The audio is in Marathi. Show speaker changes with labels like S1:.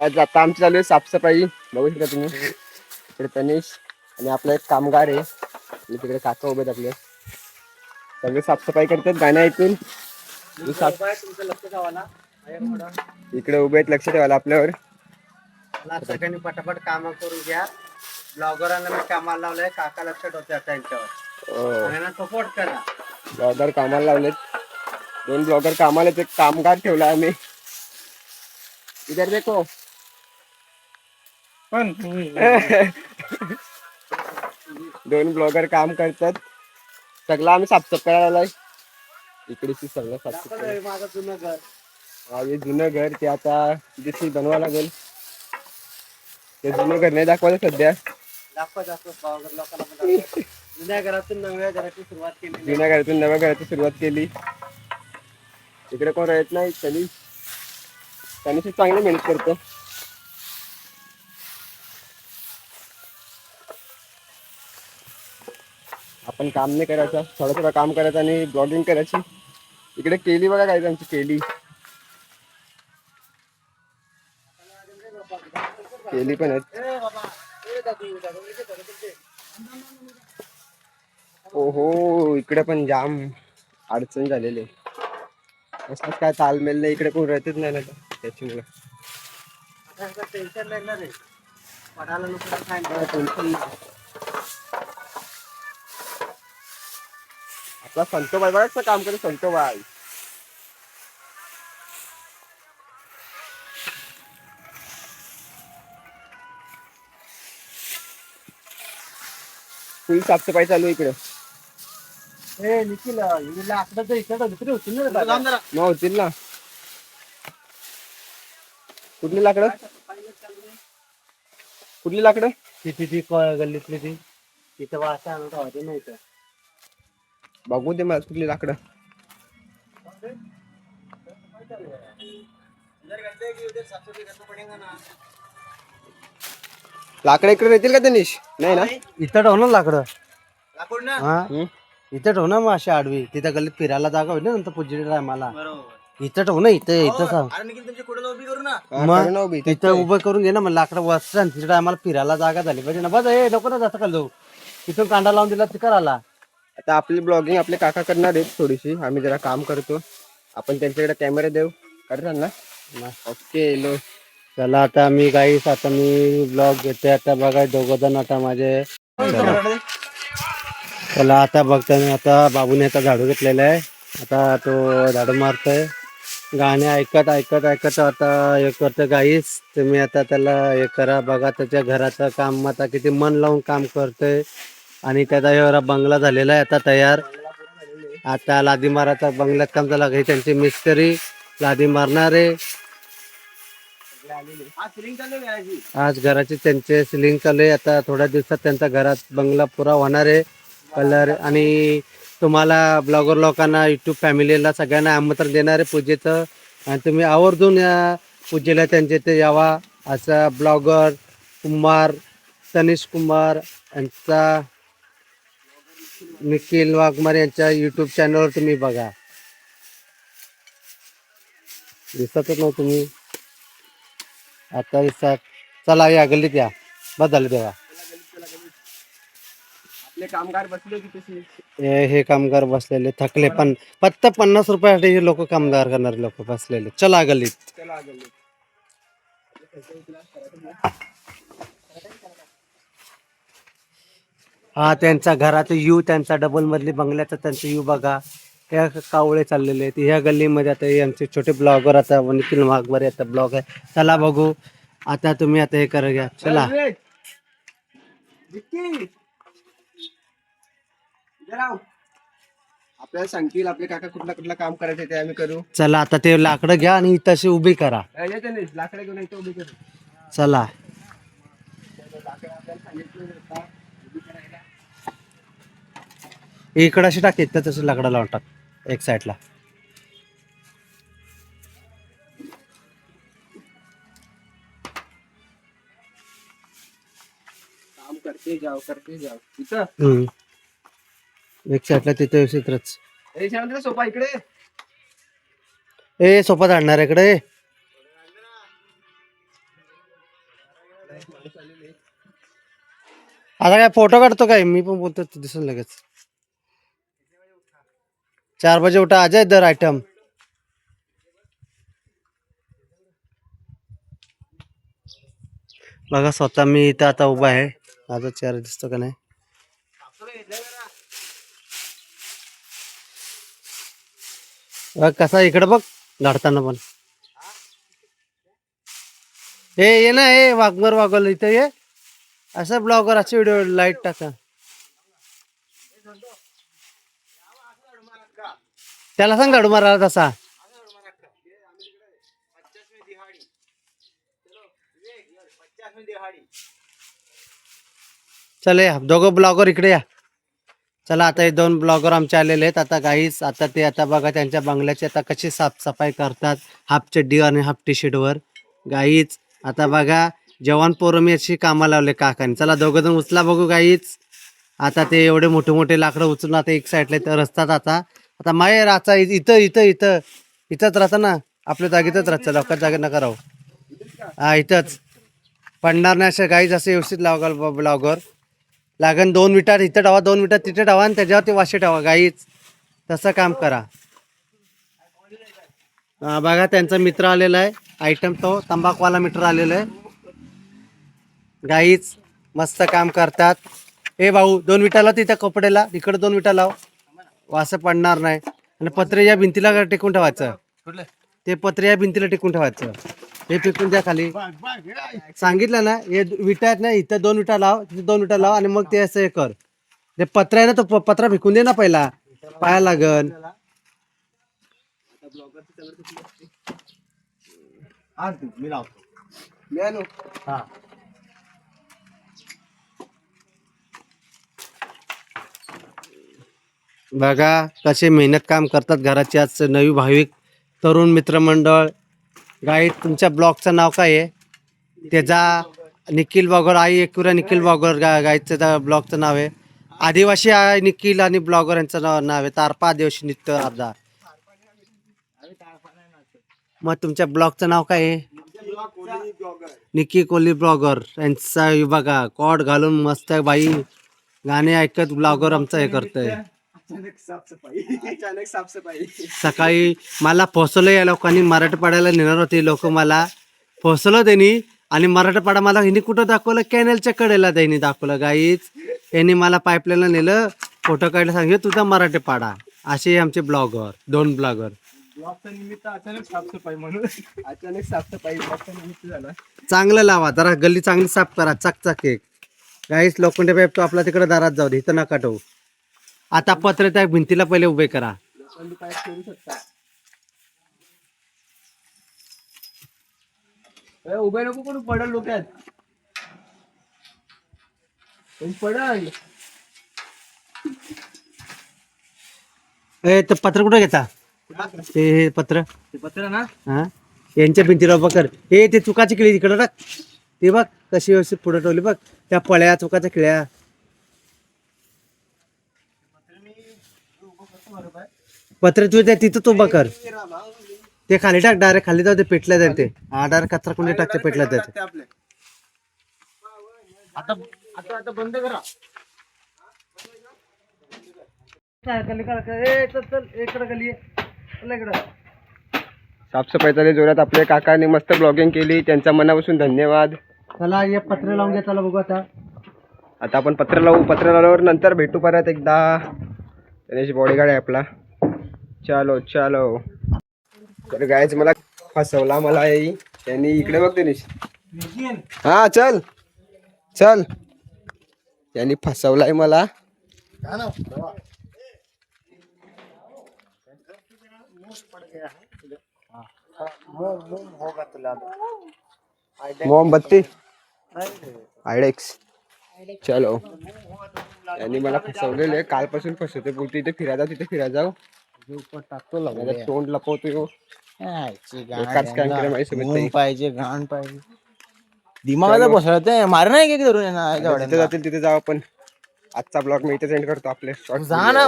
S1: आता आमची चालू आहे साफसफाई. बघू शकता तुम्ही. इकडे तनिष आणि आपला एक कामगार आहे आणि तिकडे काका उभे आपले सगळे साफसफाई करतात गाण्या ऐकून. इकडे उभे आहेत लक्ष ठेवायला आपल्यावर.
S2: सगळ्यांनी पटापट काम करून घ्या. ब्लॉगरांना मी कामाला लावलंय. काका लक्ष ठेवते त्यांच्यावर. सपोर्ट करा.
S1: ब्लॉगर कामाला लावलेत. 2 ब्लॉगर कामाला. एक कामगार ठेवला आम्ही. इधर देखो. पण 2 ब्लॉगर काम करतात. सगळं आम्ही साफसफाई करायला लावलाय. इकडेची सगळं साफसफाई.
S2: माझं जुनं घर.
S1: हा हे जुनं घर ते आता जशी बनवावं लागेल. ते जुनं घर नाही दाखवायचं सध्या.
S2: जुन्या घरातून नव्या घराची सुरुवात केली.
S1: जुन्या घरातून नव्या घराची सुरुवात केली. इकडे कोण राहत नाही. त्यांनी चांगली मेहनत करतो. आपण काम नाही करायचं. थोडं काम करायचं आणि ब्लॉगिंग करायची. इकडे केली बघा काय आमची केली पण आहेत. हो इकडे पण जाम अडचण झालेली आहे. असंच काय तालमेल नाही. इकडे कोण राहतच नाही ना त्याच्यामुळे.
S2: टेन्शन नाही ना रे. पडायला लोक
S1: आपला संतोबाई बघाच काम करे. संतोबाई फुल साफसफाई चालू इकडे.
S2: निखिल लाकडाचं इकडं दुसरी होती ना.
S1: होतील ना. कुठली लाकडं. कुठली लाकडं.
S2: ती गल्लीतली ती तिथं वाचा आणत होते नाही तर.
S1: बघू दे मला कुठली लाकडं. लाकडं इकडे येतील का तनिष. नाही ना.
S2: इथं ठेव ना लाकडं. हा इथं ठेव ना. मग अशी आडवी तिथं गल्लीत फिरायला जागा होईल ना नंतर पूजेच्या टायमाला. इथं ठेव ना. इथं सांग मग इथं उभं करून घे ना. मग लाकडं वाचता तिच्या टायमाला फिरायला जागा झाली पाहिजे ना. बस हे नको ना जास्त का जाऊ. तिथून कांदा लावून दिला तिकडे आला.
S1: आता आपली ब्लॉगिंग आपले काका करणार आहेत थोडीशी. आम्ही जरा काम करतो. आपण त्यांच्याकडे कॅमेरा देऊ करतात ना. Okay low.
S2: चला आता मी गाईस आता मी ब्लॉग घेते. आता बघा 2 जण आता माझे. चला आता बघताना आता बाबूने आता झाडू घेतलेला आहे. आता तो झाडू मारतोय. गाणे ऐकत आता हे करतं. गाईस तुम्ही आता त्याला हे करा. बघा त्याच्या घराचं काम आता किती मन लावून काम करतोय. आणि त्याचा एवढा बंगला झालेला आहे आता तयार. आता लादी माराचा बंगल्यात काम झालं. हे त्यांचे मिस्त्री लादी मारणारे. आज घराचे त्यांचे सिलिंग चालू आहे. आता थोड्या दिवसात त्यांचा घरात बंगला पुरा होणार आहे. कलर आणि तुम्हाला ब्लॉगर लोकांना युट्यूब फॅमिलीला सगळ्यांना आमंत्रण देणार आहे पूजेचं. आणि तुम्ही आवर्जून या पूजेला त्यांच्या इथे यावा. असा ब्लॉगर कुमार तनिष कुमार यांचा निखिल वाघमारे यांच्या युट्यूब चॅनलवर तुम्ही बघा. दिसतच नाही तुम्ही आता दिसतात. चला या गल्लीत या. बस झालं तेव्हा.
S1: आपले कामगार बसले की तशी.
S2: हे कामगार बसलेले थकले. पण फक्त 50 रुपयासाठी हे लोक कामगार करणारे लोक बसलेले. चला गल्लीत. हा त्यांचा घराचा यू त्यांचा डबल मधली बंगल्याचा त्यांचा यू बघा. ह्या कावळे चाललेले आहेत. ह्या गल्लीमध्ये आता हे आमचे छोटे ब्लॉगर आता निखिल वाघमारे आता ब्लॉग आहे. चला बघू. आता तुम्ही आता हे करा घ्या. चला
S1: आपल्याला सांगतील आपले काका कुठला काम करायचं ते आम्ही करू.
S2: चला आता ते लाकडं घ्या आणि तशी उभी करा.
S1: लाकडं घेऊन इथं उभी करू.
S2: चला इकडं अशी टाक. इथं तसं लाकडं लावून टाक एक साईडला.
S1: काम करते जाव इथं
S2: एक साईडला तिथं व्यवस्थितच.
S1: सोपा इकडे.
S2: सोपा झाडणार इकडे. आता काय फोटो काढतो काय मी पण बोलतो दिसून लगेच 4 बजे उठा अजय दर आयटम बघा स्वतः मी इथं आता उभा आहे माझा चेहरा दिसतो का नाही बघ कसा इकडे बघ झाडताना पण ये ना हे वाघमर वागवलं इथं ये असं ब्लॉगर असे व्हिडिओ लाईट टाका त्याला सांग गाडू मारायला तसा चल या दोघं ब्लॉगर इकडे या चला आता हे 2 ब्लॉगर आमचे आलेले आहेत आता गाईस आता ते आता बघा त्यांच्या बंगल्याची आता कशी साफसफाई करतात हाफ चड्डी आणि हाफ टी शर्ट वर गाईच आता बघा जवान पोरं मी अशी कामाला लावले काकाने चला दोघं जण उचला बघू गाईच आता ते एवढे मोठे मोठे लाकडं उचलून आता एक साईडला तर रस्तात आता आता माय राहता इथं इथं इथं इथंच राहतं ना आपल्या जागेतच राहतं लवकर जागे नका राहू हा इथंच पडणार नाही अशा गाईच असे व्यवस्थित लावगाल ब्लॉगर लागन 2 विटा इथं ठेवा 2 विटा तिथे ठेवा आणि त्याच्यावरती वाशे ठेवा गाईच तसं काम करा बघा त्यांचा मित्र आलेला आहे आयटम तो तंबाखूवाला मित्र आलेला आहे गाईच मस्त काम करतात ए भाऊ 2 विटा लाव तिथं कपड्याला इकडे 2 विटा लाव वासं पडणार नाही आणि पत्रे या भिंतीला टेकून ठेवायचं ते पत्रे या भिंतीला टेकून ठेवायचं हे फेकून द्या खाली सांगितलं ना हे विटा आहेत ना इथं 2 विटा लाव तिथे 2 विटा लाव आणि मग ते असं हे कर ते पत्रा आहे ना तो पत्रा फेकून दे ना पहिला पाया लागन बघा कसे मेहनत काम करतात घराचे आज नवी भाविक तरुण मित्रमंडळ गाई तुमच्या ब्लॉगचं नाव काय आहे त्याचा निखिल ब्लॉगर आई एकुरा निखिल ब्लॉगर गाईचं ब्लॉगचं नाव आहे आदिवासी आहे निखिल आणि ब्लॉगर यांचं नाव आहे तारपा आदिवासी नित्य अर्धा मग तुमच्या ब्लॉगचं नाव काय आहे निकी कोहली ब्लॉगर यांचा बघा कॉड घालून मस्त बाई गाणे ऐकत ब्लॉगर आमचं हे करतोय
S1: अचानक साफसफाई
S2: सकाळी मला फसवलं या लोकांनी मराठवाड्याला नेणार होते लोक मला फसवलं त्यांनी आणि मराठवाडा मला हिने कुठं दाखवलं कॅनेलच्या कडेला त्यांनी दाखवलं गाईच यांनी मला पाईपलाईनला नेलं फोटो काढला सांगितलं तुझा मराठवाडा असे आमचे ब्लॉगर 2 ब्लॉगर
S1: ब्लॉगच्या निमित्त अचानक साफसफाई म्हणून अचानक साफसफाई ब्लॉगच्या निमित्त झाला
S2: चांगलं लावा जरा गल्ली चांगली साफ करा चकचक एक गाईच लोखंडे पाईप तो आपला तिकडे दारात जाऊ दे इथं नका ठेवू आता पत्र त्या भिंतीला पहिले उभे करा
S1: करू शकता उभे नको करू पडल लोक्यात पडल
S2: ए तर पत्र कुठं घेता ते पत्र
S1: ना
S2: हा यांच्या भिंतीला उभं कर हे ते चुकाची किळी तिकडं टाक ते बघ कशी व्यवस्थित पुढे ठेवली बघ त्या पळ्या चुकाच्या किळ्या पत्र तू त्या तिथं तू उभं कर ते खाली टाक डायरेक्ट खाली जाऊ ते पेटल्या जाईल ते हा डायरेक्ट कचरा कुंडी टाकते पेटल्या जाते
S1: आता आता आता बंद करा साफसफाई चालू जोरात आपल्या काकाने मस्त ब्लॉगिंग केली त्यांच्या मनापासून धन्यवाद
S2: चला हे पत्र लावून घ्या चला बघू आता
S1: आता आपण पत्र लावू पत्र लावल्यावर नंतर भेटू परत एकदा गणेश बॉडीगार्ड आहे आपला चालो चालो तर गायच मला फसवला मला त्यांनी इकडे बघ गणेश हा चल चल त्यांनी फसवलाय मला मोमबत्ती आयडेक्स चलो यांनी मला फसवलेले कालपासून फसवते बोलते इथे फिरा जाऊ तिथे फिरा जाऊ टाकतो तोंड लपवतो
S3: पाहिजे घाण पाहिजे दिमागाला बसवत मार नाही
S1: जातील तिथे जाऊ आपण आजचा ब्लॉग मी इथे सेंड करतो आपले
S3: जा ना